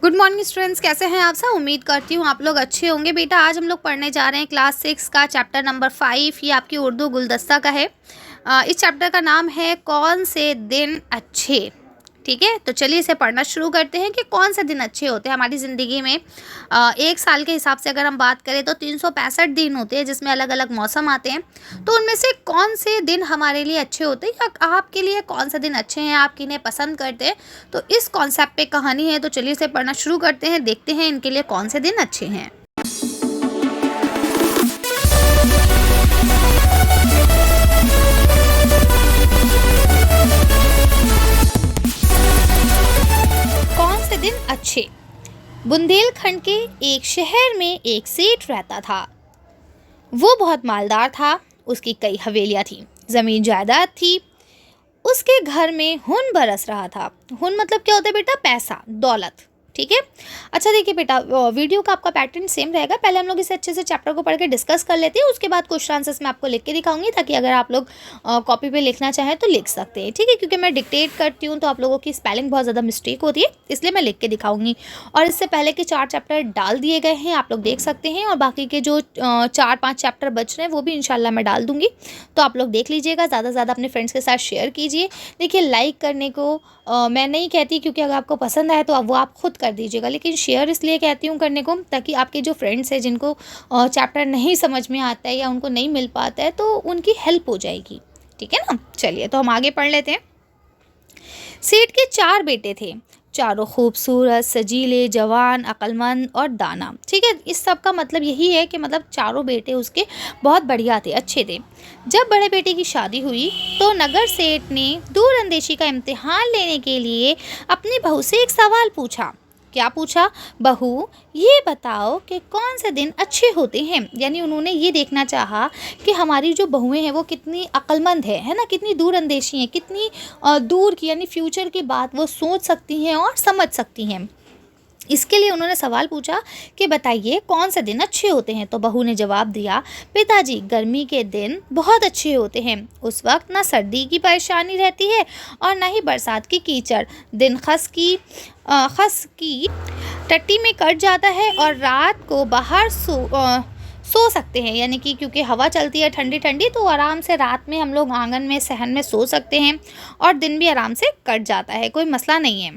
Good morning students, कैसे हैं आप सब। उम्मीद करती हूँ आप लोग अच्छे होंगे। बेटा आज हम लोग पढ़ने जा रहे हैं क्लास 6 का चैप्टर नंबर 5। ये आपकी उर्दू गुलदस्ता का है। इस चैप्टर का नाम है कौन से दिन अच्छे। ठीक है, तो चलिए इसे पढ़ना शुरू करते हैं कि कौन से दिन अच्छे होते हैं हमारी ज़िंदगी में। एक साल के हिसाब से अगर हम बात करें तो 365 दिन होते हैं जिसमें अलग अलग मौसम आते हैं। तो उनमें से कौन से दिन हमारे लिए अच्छे होते हैं या आपके लिए कौन से दिन अच्छे हैं, आप किन्हें पसंद करते हैं, तो इस कॉन्सेप्ट पे कहानी है। तो चलिए इसे पढ़ना शुरू करते हैं, देखते हैं इनके लिए कौन से दिन अच्छे हैं। कौन से दिन अच्छे। बुंदेलखंड के एक शहर में एक सेठ रहता था। वो बहुत मालदार था। उसकी कई हवेलियाँ थीं, ज़मीन जायदाद थी। उसके घर में हुन बरस रहा था। हुन मतलब क्या होता है बेटा? पैसा, दौलत। ठीक है। अच्छा देखिए बेटा, वीडियो का आपका पैटर्न सेम रहेगा। पहले हम लोग इसे अच्छे से चैप्टर को पढ़ के डिस्कस कर लेते हैं, उसके बाद क्वेश्चन आंसर्स मैं आपको लिख के दिखाऊंगी, ताकि अगर आप लोग कॉपी पे लिखना चाहें तो लिख सकते हैं। ठीक है, क्योंकि मैं डिक्टेट करती हूँ तो आप लोगों की स्पेलिंग बहुत ज़्यादा मिस्टेक होती है, इसलिए मैं लिख के दिखाऊंगी। और इससे पहले के 4 चैप्टर डाल दिए गए हैं, आप लोग देख सकते हैं। और बाकी के जो 4-5 चैप्टर बच रहे हैं वो भी इंशाल्लाह मैं डाल दूँगी, तो आप लोग देख लीजिएगा। ज़्यादा से ज़्यादा अपने फ्रेंड्स के साथ शेयर कीजिए। देखिए लाइक करने को मैं नहीं कहती, क्योंकि अगर आपको पसंद आए तो वो आप खुद कर दीजिएगा, लेकिन शेयर इसलिए कहती हूँ करने को, ताकि आपके जो फ्रेंड्स हैं जिनको चैप्टर नहीं समझ में आता है या उनको नहीं मिल पाता है तो उनकी हेल्प हो जाएगी। ठीक है ना। चलिए तो हम आगे पढ़ लेते हैं। सेठ के 4 बेटे थे, चारों खूबसूरत, सजीले, जवान, अक्लमंद और दाना। ठीक है, इस सब का मतलब यही है कि मतलब चारों बेटे उसके बहुत बढ़िया थे, अच्छे थे। जब बड़े बेटे की शादी हुई तो नगर सेठ ने दूरअंदेशी का इम्तिहान लेने के लिए अपनी बहू से एक सवाल पूछा। क्या पूछा? बहू ये बताओ कि कौन से दिन अच्छे होते हैं। यानी उन्होंने ये देखना चाहा कि हमारी जो बहुएं हैं वो कितनी अक्लमंद है ना, कितनी दूरअंदेशी हैं, कितनी दूर की यानी फ्यूचर की बात वो सोच सकती हैं और समझ सकती हैं। इसके लिए उन्होंने सवाल पूछा कि बताइए कौन से दिन अच्छे होते हैं। तो बहू ने जवाब दिया, पिताजी गर्मी के दिन बहुत अच्छे होते हैं। उस वक्त ना सर्दी की परेशानी रहती है और ना ही बरसात की कीचड़। दिन खस की टट्टी में कट जाता है और रात को बाहर सो सकते हैं। यानी कि क्योंकि हवा चलती है ठंडी ठंडी, तो आराम से रात में हम लोग आंगन में सहन में सो सकते हैं और दिन भी आराम से कट जाता है, कोई मसला नहीं है।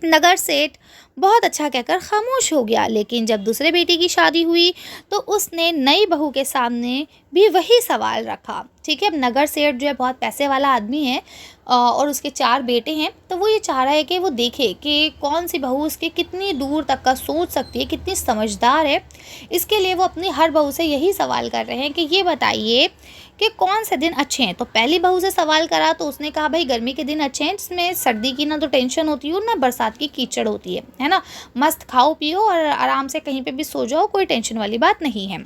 नगर सेठ बहुत अच्छा कहकर खामोश हो गया। लेकिन जब दूसरे बेटे की शादी हुई तो उसने नई बहू के सामने भी वही सवाल रखा। ठीक है, अब नगर सेठ जो है बहुत पैसे वाला आदमी है और उसके 4 बेटे हैं, तो वो ये चाह रहा है कि वो देखे कि कौन सी बहू उसके कितनी दूर तक का सोच सकती है, कितनी समझदार है। इसके लिए वो अपनी हर बहू से यही सवाल कर रहे हैं कि ये बताइए कि कौन से दिन अच्छे हैं। तो पहली बहू से सवाल करा तो उसने कहा भाई गर्मी के दिन अच्छे हैं, जिसमें सर्दी की ना तो टेंशन होती है और ना बरसात की कीचड़ होती है ना। मस्त खाओ पियो और आराम से कहीं पे भी सो जाओ, कोई टेंशन वाली बात नहीं है।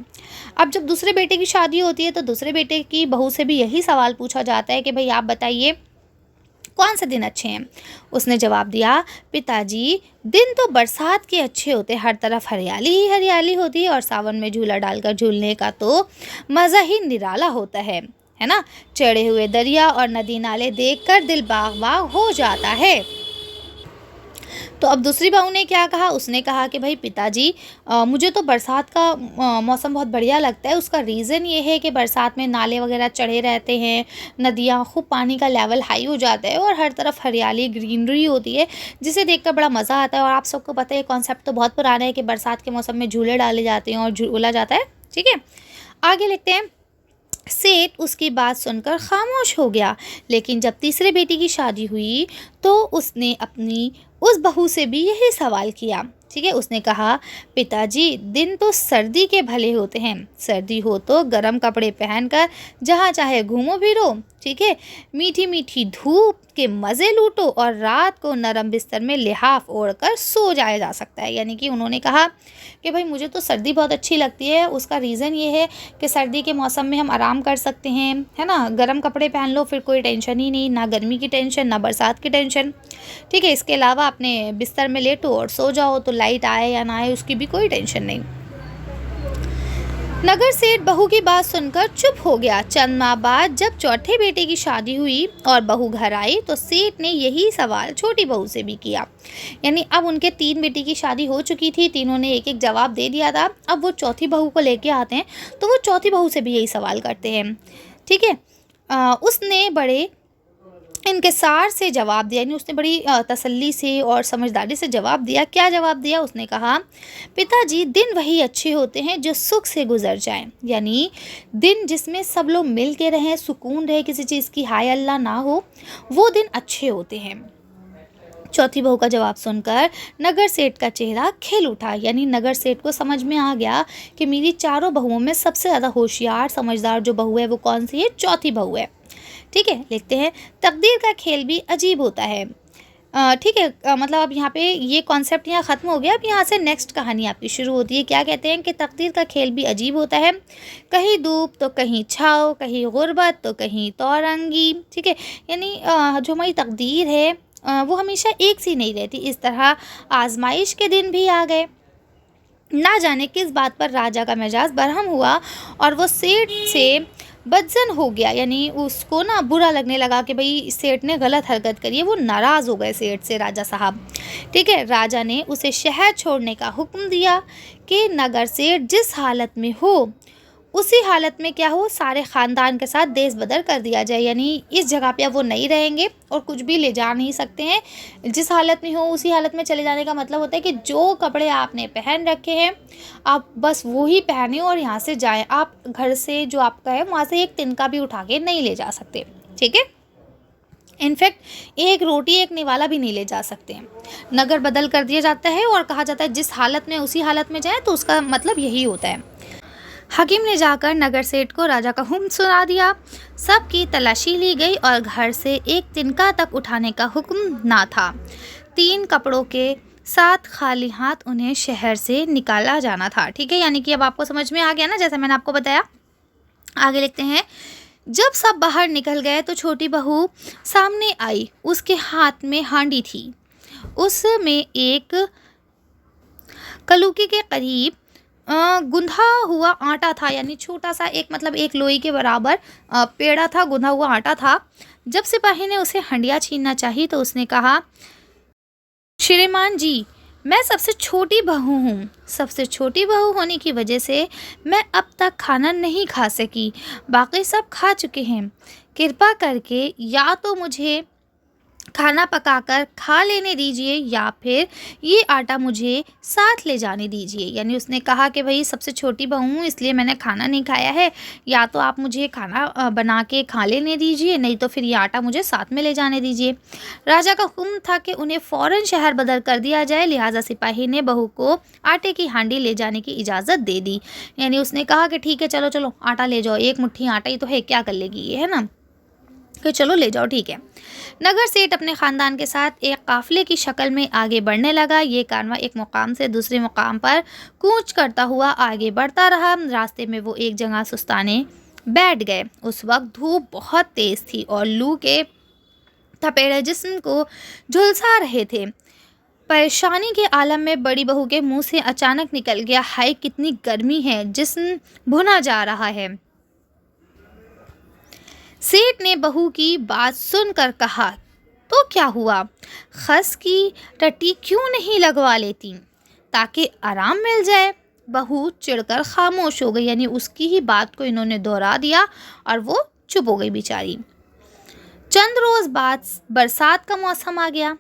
अब जब दूसरे बेटे की शादी होती है तो दूसरे बेटे की बहू से भी यही सवाल पूछा जाता है कि भाई आप बताइए कौन से दिन अच्छे हैं। उसने जवाब दिया, पिताजी दिन तो बरसात के अच्छे होते, हर तरफ हरियाली ही हरियाली होती है और सावन में झूला डालकर झूलने का तो मज़ा ही निराला होता है ना। चढ़े हुए दरिया और नदी नाले देखकर दिल बाग बाग हो जाता है। तो अब दूसरी बहू ने क्या कहा? उसने कहा कि भाई पिताजी मुझे तो बरसात का मौसम बहुत बढ़िया लगता है। उसका रीज़न ये है कि बरसात में नाले वगैरह चढ़े रहते हैं, नदियाँ खूब पानी का लेवल हाई हो जाता है और हर तरफ हरियाली ग्रीनरी होती है, जिसे देखकर बड़ा मज़ा आता है। और आप सबको पता है कॉन्सेप्ट तो बहुत पुराना है कि बरसात के मौसम में झूले डाले जाते हैं और झूला जाता है। ठीक है, आगे लिखते हैं। सेठ उसकी बात सुनकर खामोश हो गया। लेकिन जब तीसरे बेटी की शादी हुई तो उसने अपनी उस बहू से भी यही सवाल किया। ठीक है, उसने कहा, पिताजी दिन तो सर्दी के भले होते हैं। सर्दी हो तो गर्म कपड़े पहनकर जहाँ चाहे घूमो फिरो। ठीक है, मीठी मीठी धूप के मज़े लूटो और रात को नरम बिस्तर में लिहाफ ओढ़कर सो जाया जा सकता है। यानी कि उन्होंने कहा कि भाई मुझे तो सर्दी बहुत अच्छी लगती है। उसका रीज़न ये है कि सर्दी के मौसम में हम आराम कर सकते हैं, है ना। गर्म कपड़े पहन लो, फिर कोई टेंशन ही नहीं, ना गर्मी की टेंशन ना बरसात की टेंशन। ठीक है, इसके अलावा अपने बिस्तर में लेटो और सो जाओ, तो लाइट आए या ना आए उसकी भी कोई टेंशन नहीं। नगर सेठ बहू की बात सुनकर चुप हो गया। चंद माह बाद जब चौथे बेटे की शादी हुई और बहू घर आई तो सेठ ने यही सवाल छोटी बहू से भी किया। यानी अब उनके तीन बेटी की शादी हो चुकी थी, तीनों ने एक एक जवाब दे दिया था। अब वो चौथी बहू को लेके आते हैं तो वो चौथी बहू से भी यही सवाल करते हैं। ठीक है। उसने बड़े इनकिसार से जवाब दिया, यानी उसने बड़ी तसल्ली से और समझदारी से जवाब दिया। क्या जवाब दिया? उसने कहा, पिताजी दिन वही अच्छे होते हैं जो सुख से गुजर जाएं। यानी दिन जिसमें सब लोग मिल के रहें, सुकून रहे, किसी चीज़ की हाय अल्लाह ना हो, वो दिन अच्छे होते हैं। चौथी बहू का जवाब सुनकर नगर सेठ का चेहरा खिल उठा। यानी नगर सेठ को समझ में आ गया कि मेरी चारों बहुओं में सबसे ज़्यादा होशियार समझदार जो बहू है वो कौन सी है? चौथी बहू है। ठीक है, लिखते हैं, तकदीर का खेल भी अजीब होता है। ठीक है, मतलब अब यहाँ पे ये कॉन्सेप्ट यहाँ ख़त्म हो गया। अब यहाँ से नेक्स्ट कहानी आपकी शुरू होती है। क्या कहते हैं कि तकदीर का खेल भी अजीब होता है, कहीं धूप तो कहीं छाँव, कहीं गुर्बत तो कहीं तौरंगी। ठीक है, यानी जो हमारी तकदीर है वो हमेशा एक सी नहीं रहती। इस तरह आजमाइश के दिन भी आ गए। ना जाने किस बात पर राजा का मिजाज बरहम हुआ और वो सेठ से बदजन हो गया। यानी उसको ना बुरा लगने लगा कि भाई सेठ ने गलत हरकत करी है। वो नाराज़ हो गए सेठ से, राजा साहब। ठीक है, राजा ने उसे शहर छोड़ने का हुक्म दिया कि नगर सेठ जिस हालत में हो उसी हालत में क्या हो, सारे ख़ानदान के साथ देश बदर कर दिया जाए। यानी इस जगह पे अब वो नहीं रहेंगे और कुछ भी ले जा नहीं सकते हैं। जिस हालत में हो उसी हालत में चले जाने का मतलब होता है कि जो कपड़े आपने पहन रखे हैं आप बस वो ही पहने और यहाँ से जाएं। आप घर से जो आपका है वहाँ से एक तिनका भी उठा के नहीं ले जा सकते। ठीक है, इनफैक्ट एक रोटी एक निवाला भी नहीं ले जा सकते हैं। नगर बदल कर दिया जाता है और कहा जाता है जिस हालत में उसी हालत में जाए, तो उसका मतलब यही होता है। हकीम ने जाकर नगर सेठ को राजा का हुक्म सुना दिया। सबकी तलाशी ली गई और घर से एक तिनका तक उठाने का हुक्म ना था। 3 कपड़ों के साथ खाली हाथ उन्हें शहर से निकाला जाना था। ठीक है, यानी कि अब आपको समझ में आ गया ना, जैसा मैंने आपको बताया। आगे लिखते हैं, जब सब बाहर निकल गए तो छोटी बहू सामने आई। उसके हाथ में हांडी थी, उसमें एक कलुकी के करीब गुंधा हुआ आटा था। यानी छोटा सा एक, मतलब एक लोई के बराबर पेड़ा था, गुंधा हुआ आटा था। जब सिपाही ने उसे हंडिया छीनना चाही तो उसने कहा, श्रीमान जी, मैं सबसे छोटी बहू हूँ। सबसे छोटी बहू होने की वजह से मैं अब तक खाना नहीं खा सकी, बाकी सब खा चुके हैं। कृपा करके या तो मुझे खाना पकाकर खा लेने दीजिए या फिर ये आटा मुझे साथ ले जाने दीजिए। यानी उसने कहा कि भाई सबसे छोटी बहू हूँ इसलिए मैंने खाना नहीं खाया है, या तो आप मुझे खाना बना के खा लेने दीजिए, नहीं तो फिर ये आटा मुझे साथ में ले जाने दीजिए। राजा का हुक्म था कि उन्हें फ़ौरन शहर बदल कर दिया जाए, लिहाजा सिपाही ने बहू को आटे की हांडी ले जाने की इजाज़त दे दी। यानी उसने कहा कि ठीक है, चलो चलो आटा ले जाओ, एक मुट्ठी आटा ही तो है, क्या कर लेगी ये, है ना, कि चलो ले जाओ। ठीक है, नगर सेठ अपने ख़ानदान के साथ एक काफ़िले की शक्ल में आगे बढ़ने लगा। ये कारवां एक मुकाम से दूसरे मुकाम पर कूच करता हुआ आगे बढ़ता रहा। रास्ते में वो एक जगह सुस्ताने बैठ गए। उस वक्त धूप बहुत तेज़ थी और लू के थपेड़े जिस्म को झुलसा रहे थे। परेशानी के आलम में बड़ी बहू के मुंह से अचानक निकल गया, हाय कितनी गर्मी है, जिस्म भुना जा रहा है। सेठ ने बहू की बात सुनकर कहा, तो क्या हुआ, खस की टट्टी क्यों नहीं लगवा लेती ताकि आराम मिल जाए। बहू चिढ़कर खामोश हो गई। यानी उसकी ही बात को इन्होंने दोहरा दिया और वो चुप हो गई बेचारी। चंद रोज बाद बरसात का मौसम आ गया।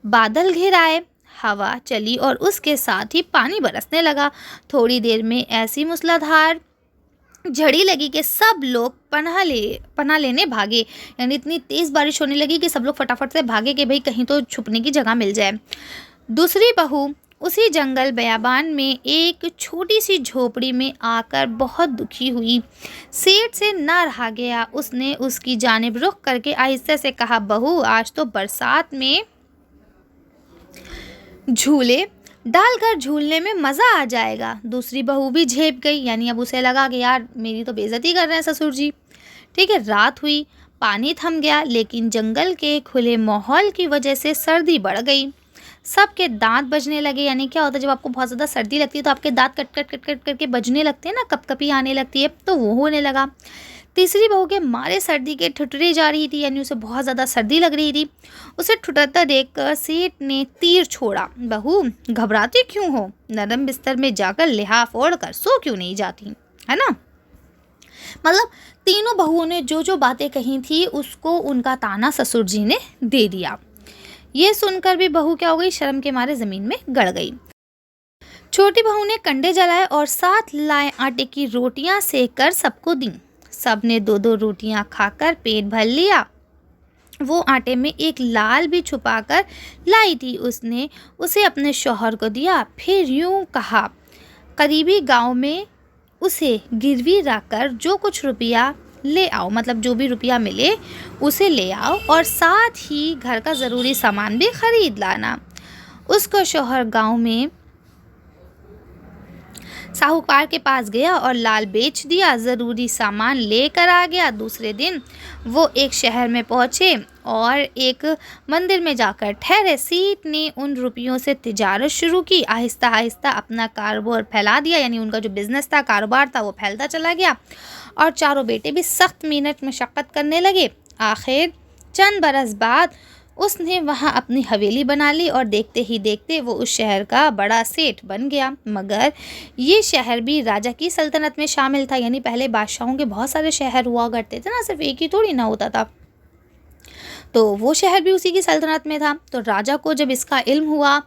बादल घिर आए, हवा चली और उसके साथ ही पानी बरसने लगा। थोड़ी देर में ऐसी मूसलाधार झड़ी लगी कि सब लोग पनाह लेने भागे। यानी इतनी तेज़ बारिश होने लगी कि सब लोग फटाफट से भागे कि भाई कहीं तो छुपने की जगह मिल जाए। दूसरी बहू उसी जंगल बयाबान में एक छोटी सी झोपड़ी में आकर बहुत दुखी हुई। सेठ से ना रहा गया। उसने उसकी जानिब रुख करके आहिस्ते से कहा, बहू आज तो बरसात में झूले डालकर झूलने में मज़ा आ जाएगा। दूसरी बहू भी झेप गई। यानी अब उसे लगा कि यार मेरी तो बेइज्जती कर रहे हैं ससुर जी। ठीक है, रात हुई, पानी थम गया, लेकिन जंगल के खुले माहौल की वजह से सर्दी बढ़ गई। सबके दांत बजने लगे। यानी क्या होता है, जब आपको बहुत ज़्यादा सर्दी लगती है तो आपके दांत कट कट कट कट करके बजने लगते हैं ना, कपकपी आने लगती है, तो वो होने लगा। तीसरी बहू के मारे सर्दी के ठुठुरी जा रही थी, यानी उसे बहुत ज़्यादा सर्दी लग रही थी। उसे ठुठरता देखकर सेठ ने तीर छोड़ा। बहू, घबराती क्यों हो? नरम बिस्तर में जाकर लिहाफ ओढ़ कर सो क्यों नहीं जाती, है ना। मतलब तीनों बहुओं ने जो जो बातें कही थी उसको उनका ताना ससुर जी ने दे दिया। ये सुनकर भी बहू क्या हो गई, शर्म के मारे ज़मीन में गड़ गई। छोटी बहू ने कंडे जलाए और 7 लाए आटे की रोटियां सेक कर सबको दी। सब ने 2-2 रोटियां खाकर पेट भर लिया। वो आटे में एक लाल भी छुपाकर लाई थी, उसने उसे अपने शौहर को दिया। फिर यूं कहा, करीबी गांव में उसे गिरवी रखकर जो कुछ रुपया ले आओ, मतलब जो भी रुपया मिले उसे ले आओ, और साथ ही घर का ज़रूरी सामान भी खरीद लाना। उसका शौहर गांव में साहूकार के पास गया और लाल बेच दिया, ज़रूरी सामान लेकर आ गया। दूसरे दिन वो एक शहर में पहुँचे और एक मंदिर में जाकर ठहरे। सेठ ने उन रुपयों से तिजारत शुरू की। आहिस्ता आहिस्ता अपना कारोबार फैला दिया, यानी उनका जो बिज़नेस था, कारोबार था, वो फैलता चला गया। और चारों बेटे भी सख्त मेहनत मशक्क़त करने लगे। आखिर चंद बरस बाद उसने वहाँ अपनी हवेली बना ली और देखते ही देखते वो उस शहर का बड़ा सेठ बन गया। मगर ये शहर भी राजा की सल्तनत में शामिल था, यानी पहले बादशाहों के बहुत सारे शहर हुआ करते थे ना, सिर्फ एक ही थोड़ी ना होता था। तो वो शहर भी उसी की सल्तनत में था। तो राजा को जब इसका इल्म हुआ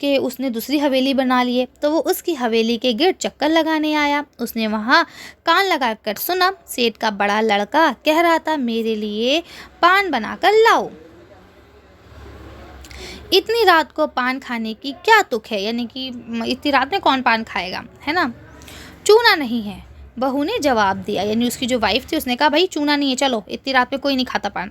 कि उसने दूसरी हवेली बना ली है, तो वो उसकी हवेली के गिर्द चक्कर लगाने आया। उसने वहाँ कान लगाकर सुना, सेठ का बड़ा लड़का कह रहा था, मेरे लिए पान बनाकर लाओ। इतनी रात को पान खाने की क्या तुक है, यानी कि इतनी रात में कौन पान खाएगा, है ना। चूना नहीं है, बहू ने जवाब दिया। यानी उसकी जो वाइफ थी उसने कहा, भाई चूना नहीं है, चलो इतनी रात में कोई नहीं खाता पान।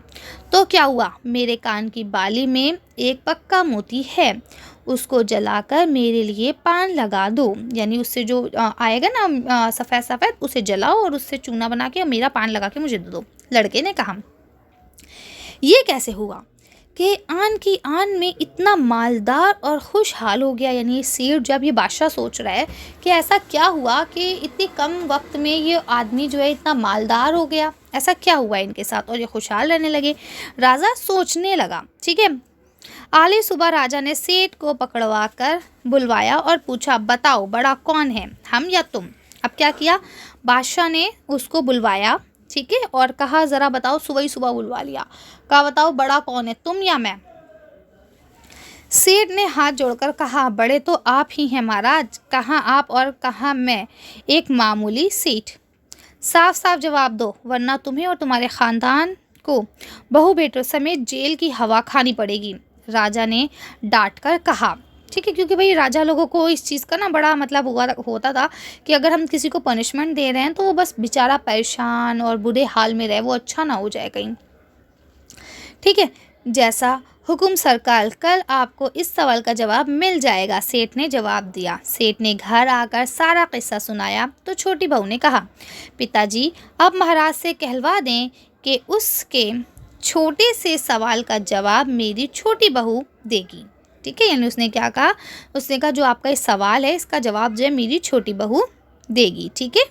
तो क्या हुआ, मेरे कान की बाली में एक पक्का मोती है, उसको जलाकर मेरे लिए पान लगा दो। यानी उससे जो आएगा ना सफ़ेद सफ़ेद, उसे जलाओ और उससे चूना बना के मेरा पान लगा के मुझे दे दो। लड़के ने कहा, ये कैसे हुआ कि आन की आन में इतना मालदार और खुशहाल हो गया। यानी सेठ, जब ये बादशाह सोच रहा है कि ऐसा क्या हुआ कि इतनी कम वक्त में ये आदमी जो है इतना मालदार हो गया, ऐसा क्या हुआ इनके साथ, और ये खुशहाल रहने लगे। राजा सोचने लगा, ठीक है। आली सुबह राजा ने सेठ को पकड़वा कर बुलवाया और पूछा, बताओ बड़ा कौन है, हम या तुम। अब क्या किया, बादशाह ने उसको बुलवाया, ठीक है, और कहा ज़रा बताओ, सुबह ही सुबह बुलवा लिया, कहा बताओ बड़ा कौन है, तुम या मैं। सेठ ने हाथ जोड़कर कहा, बड़े तो आप ही हैं महाराज, कहाँ आप और कहाँ मैं, एक मामूली सेठ। साफ साफ जवाब दो, वरना तुम्हें और तुम्हारे ख़ानदान को बहू बेटों समेत जेल की हवा खानी पड़ेगी, राजा ने डांट कर कहा। ठीक है, क्योंकि भाई राजा लोगों को इस चीज़ का ना बड़ा मतलब होता था कि अगर हम किसी को पनिशमेंट दे रहे हैं तो वो बस बेचारा परेशान और बुरे हाल में रहे, वो अच्छा ना हो जाए कहीं। ठीक है, जैसा हुकुम सरकार, कल आपको इस सवाल का जवाब मिल जाएगा, सेठ ने जवाब दिया। सेठ ने घर आकर सारा किस्सा सुनाया तो छोटी बहू ने कहा, पिताजी अब महाराज से कहलवा दें कि उसके छोटे से सवाल का जवाब मेरी छोटी बहू देगी। ठीक है, यानी उसने क्या कहा, उसने कहा जो आपका इस सवाल है इसका जवाब जो है मेरी छोटी बहू देगी। ठीक है,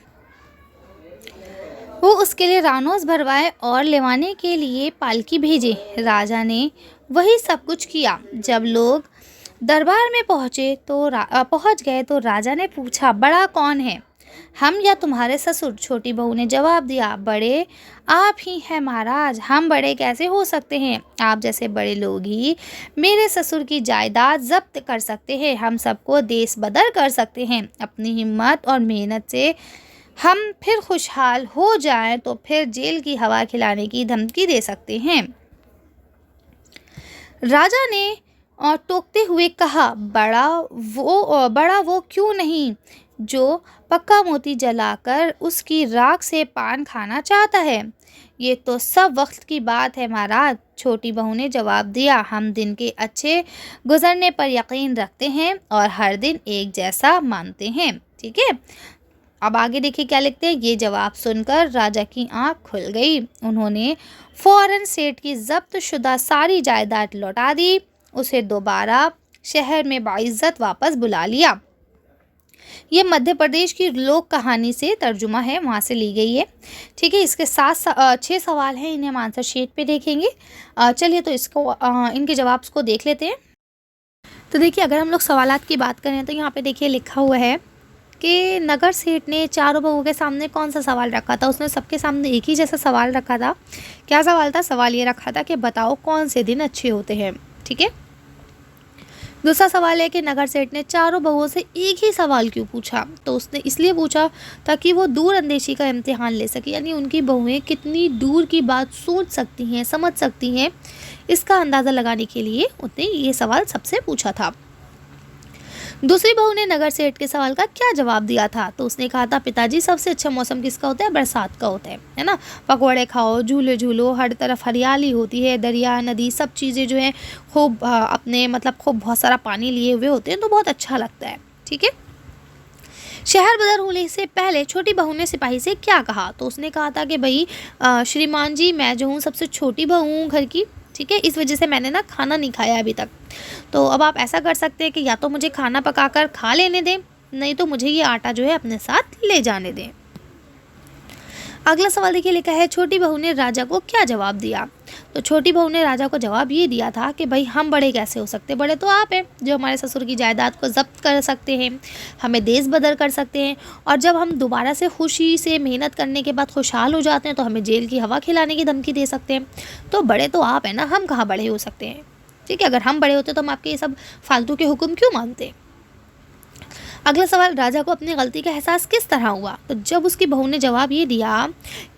वो उसके लिए रानोस भरवाए और लेवाने के लिए पालकी भेजे। राजा ने वही सब कुछ किया। जब लोग दरबार में पहुंच गए तो राजा ने पूछा, बड़ा कौन है, हम या तुम्हारे ससुर। छोटी बहू ने जवाब दिया, बड़े आप ही हैं महाराज, हम बड़े कैसे हो सकते हैं, आप जैसे बड़े लोग ही मेरे ससुर की जायदाद जब्त कर सकते हैं, हम सबको देश बदर कर सकते हैं। अपनी हिम्मत और मेहनत से हम फिर खुशहाल हो जाएं तो फिर जेल की हवा खिलाने की धमकी दे सकते हैं। राजा ने टोकते हुए कहा, बड़ा वो क्यों नहीं जो पक्का मोती जलाकर उसकी राख से पान खाना चाहता है। ये तो सब वक्त की बात है महाराज, छोटी बहू ने जवाब दिया। हम दिन के अच्छे गुजरने पर यकीन रखते हैं और हर दिन एक जैसा मानते हैं। ठीक है, अब आगे देखिए क्या लिखते हैं। ये जवाब सुनकर राजा की आंख खुल गई। उन्होंने फौरन सेठ की जब्त शुदा सारी जायदाद लौटा दी, उसे दोबारा शहर में बाइज्जत वापस बुला लिया। ये मध्य प्रदेश की लोक कहानी से तर्जुमा है, वहाँ से ली गई है। ठीक है, इसके 6 सवाल हैं, इन्हें हम आंसर शीट पे देखेंगे। चलिए तो इनके जवाब को देख लेते हैं। तो देखिए, अगर हम लोग सवालात की बात करें तो यहाँ पे देखिए लिखा हुआ है कि नगर सेठ ने चारों बहुओं के सामने कौन सा सवाल रखा था। उसने सबके सामने एक ही जैसा सवाल रखा था। क्या सवाल था? सवाल ये रखा था कि बताओ कौन से दिन अच्छे होते हैं। ठीक है। दूसरा सवाल है कि नगर सेठ ने चारों बहुओं से एक ही सवाल क्यों पूछा। तो उसने इसलिए पूछा ताकि वो दूर अंदेशी का इम्तिहान ले सके, यानी उनकी बहुएं कितनी दूर की बात सोच सकती हैं, समझ सकती हैं, इसका अंदाज़ा लगाने के लिए उसने ये सवाल सबसे पूछा था। दूसरी बहू ने नगर सेठ के सवाल का क्या जवाब दिया था। तो उसने कहा था, पिताजी सबसे अच्छा मौसम किसका होता है? बरसात का होता है ना। पकौड़े खाओ, झूले झूलो, हर तरफ हरियाली होती है, दरिया नदी सब चीज़ें जो है खूब अपने मतलब खूब बहुत सारा पानी लिए हुए होते हैं, तो बहुत अच्छा लगता है। ठीक है। शहर बदर होने से पहले छोटी बहू ने सिपाही से क्या कहा। तो उसने कहा था कि भाई श्रीमान जी, मैं जो हूँ सबसे छोटी बहू हूँ घर की, ठीक है, इस वजह से मैंने ना खाना नहीं खाया अभी तक। तो अब आप ऐसा कर सकते हैं कि या तो मुझे खाना पकाकर खा लेने दें, नहीं तो मुझे ये आटा जो है अपने साथ ले जाने दें। अगला सवाल देखिए, लिखा है छोटी बहू ने राजा को क्या जवाब दिया। तो छोटी बहू ने राजा को जवाब ये दिया था कि भाई हम बड़े कैसे हो सकते, बड़े तो आप हैं जो हमारे ससुर की जायदाद को जब्त कर सकते हैं, हमें देश बदर कर सकते हैं, और जब हम दोबारा से खुशी से मेहनत करने के बाद खुशहाल हो जाते हैं तो हमें जेल की हवा खिलाने की धमकी दे सकते हैं। तो बड़े तो आप हैं ना, हम कहाँ बड़े हो सकते हैं। ठीक है, अगर हम बड़े होते तो हम आपके ये सब फालतू के हुक्म क्यों मानते। अगला सवाल, राजा को अपनी गलती का एहसास किस तरह हुआ। तो जब उसकी बहू ने जवाब ये दिया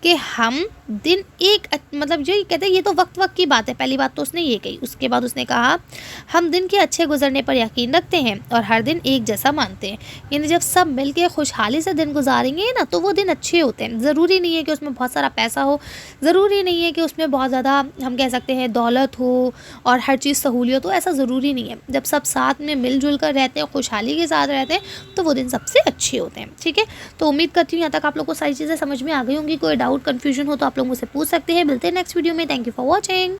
कि हम दिन एक मतलब जो कहते हैं ये तो वक्त वक्त की बात है, पहली बात तो उसने ये कही। उसके बाद उसने कहा हम दिन के अच्छे गुजरने पर यकीन रखते हैं और हर दिन एक जैसा मानते हैं। यानी जब सब मिल के खुशहाली से दिन गुजारेंगे ना तो वो दिन अच्छे होते हैं। ज़रूरी नहीं है कि उसमें बहुत सारा पैसा हो, ज़रूरी नहीं है कि उसमें बहुत ज़्यादा हम कह सकते हैं दौलत हो और हर चीज़ सहूलियत हो, ऐसा ज़रूरी नहीं है। जब सब साथ में मिलजुल कर रहते हैं, खुशहाली के साथ रहते हैं, तो वो दिन सबसे अच्छे होते हैं। ठीक है, तो उम्मीद करती हूँ यहाँ तक आप लोग को सारी चीज़ें समझ में आ गई होंगी। कोई डाउट कन्फ्यूजन हो तो आप लोग मुझसे पूछ सकते हैं। मिलते हैं नेक्स्ट वीडियो में। Thank you for watching.